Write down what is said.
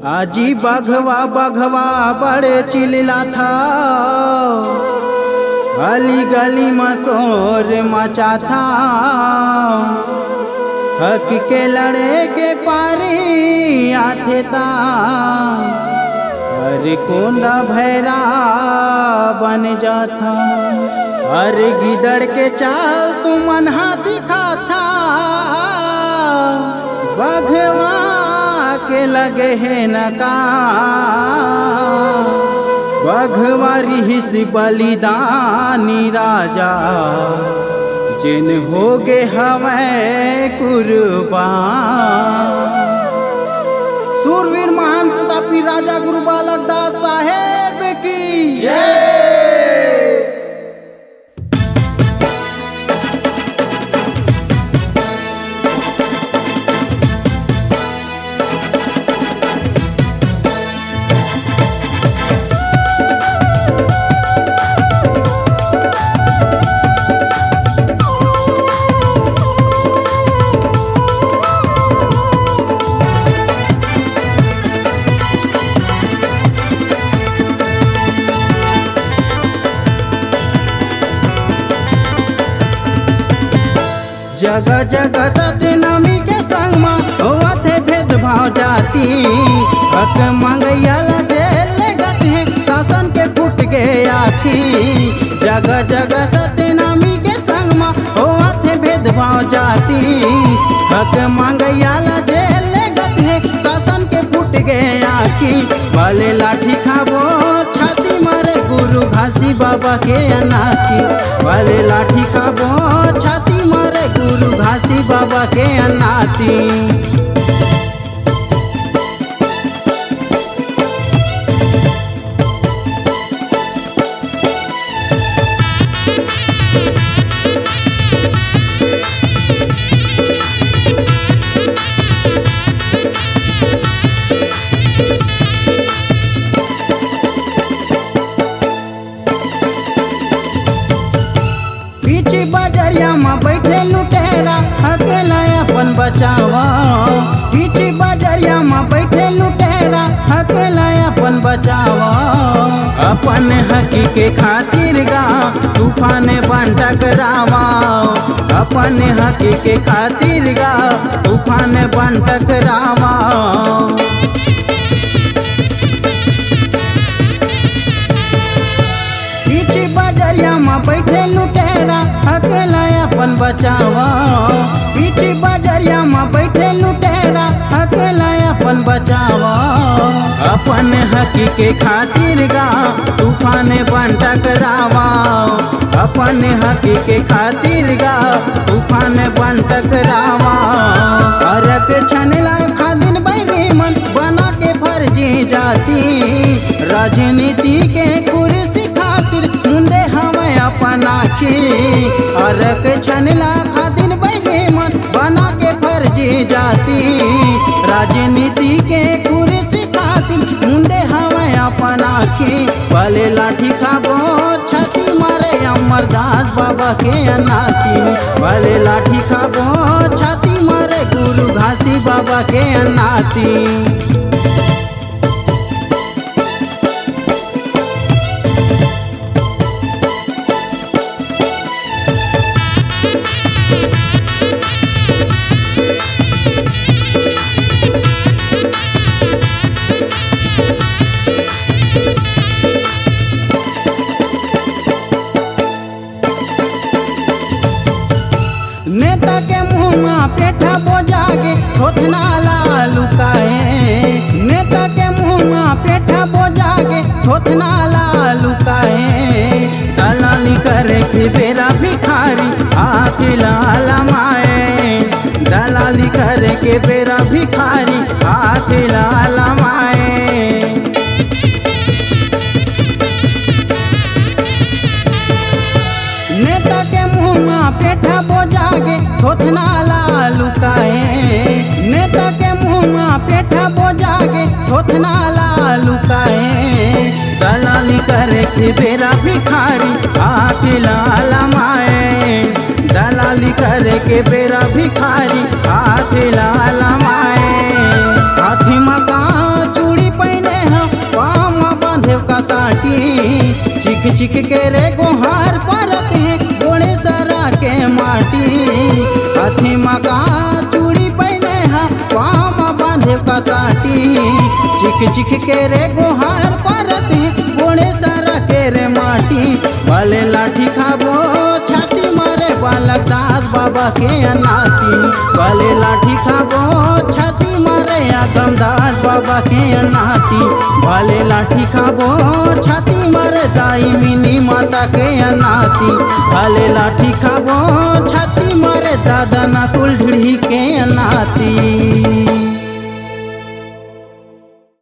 आजी बघवा बघवा बड़े चिल्ला था, गली गली में शोर मचा था। हक के लड़े के पारी आते ता, अरे कोंदा भैरा बन जाता। अरे गिदड़ के चाल तू मनहा दिखा था, बघवा के लगे है नका। बघवा रिहिस बलिदानी राजा, जिन हो गे हमें कुर्बान। सूरवीर महान प्रतापी राजा गुरु बालक दास साहेब की जय। जगह जगह सतनामी के संग में होवत है भेदभाव जाति। हक मंगैया जेल गत है, शासन के फुट गए आखी। जगह जगह सतनामी के संग में होवत है भेदभाव जाति। हक मंगैया जेल गत है, शासन के फुट गए आखी। भले लाठी खाबो छाती मारे गुरु घासी बाबा के अनाथी। भले लाठी खाबो छाती मारे गुरु घासी बाबा के अनाथी। बजरिया में बैठे लुटेरा, अकेला अपन बचावा। पीछे बजरिया में बैठे लुटेरा, अकेला अपन बचावा। अपन हकी के खातिर गा तूफान बन टकरावा। अपन हकी के खातिर गा तूफान बन टकरावा। पीछे बजरिया में बैठे लुटेरा, अकेला अपन बचावा। पीछे बजरिया में बैठे लुटेरा, अकेला अपन बचावा। अपन हकी के खातिर गा तूफान बन टकरावा। अपन हकी के खातिर गा तूफान बन टकरावा। अरक छनला खादिन बैरी मन बना के फर्जी जाती। राजनीति के कुर्सी खातिर मुंडे हमें अपना की। अरक छनला खादिन बैरे मन बना के फर्जी जाती। राजनीति के कुर्सी खातिर मुंडे हमें अपना की। भले लाठी खाबो छाती मारे अमरदास बाबा के अनाथी। भले लाठी खाबो छाती मारे गुरु घासी बाबा के अनाथी। नेता के मुँह में पेठा बोझा के थोथना ला लुकाए। नेता के मुँह में पेठा बोझा के थोथना ला लुकाए। दलाली करे के बेरा भिखारी आके लाला माए। दलाली करे के बेरा भिखारी आके लाला माए। नेता के मुँह में पेठा बोझा के थोथना ला लुकाए। नेता के मुँह में पेठा बोझा के थोथना ला लुकाए। दलाली करे के बेरा भिखारी आके लाला माए। दलाली करे के बेरा भिखारी आके लाला माए। हाथी मका चूड़ी चिख के रे गोहार परत है गोड़े सरा के माटी हाथी मका चूड़ी पहने हा पाँव में बांधे कसाटी चिख के रे गोहार परत है गोड़े सरा के रे माटी भले लाठी खाबो छाती मारे बालक दास बाबा के अनाती भले लाठी खाबो छाती मारे आगमदास बाबा के अनाती भले लाठी खाबो छाती मारे दाई मिनी माता के अनाती भले लाठी खाबो छाती मारे दादा नकुल ढीढ़ी के अनाती।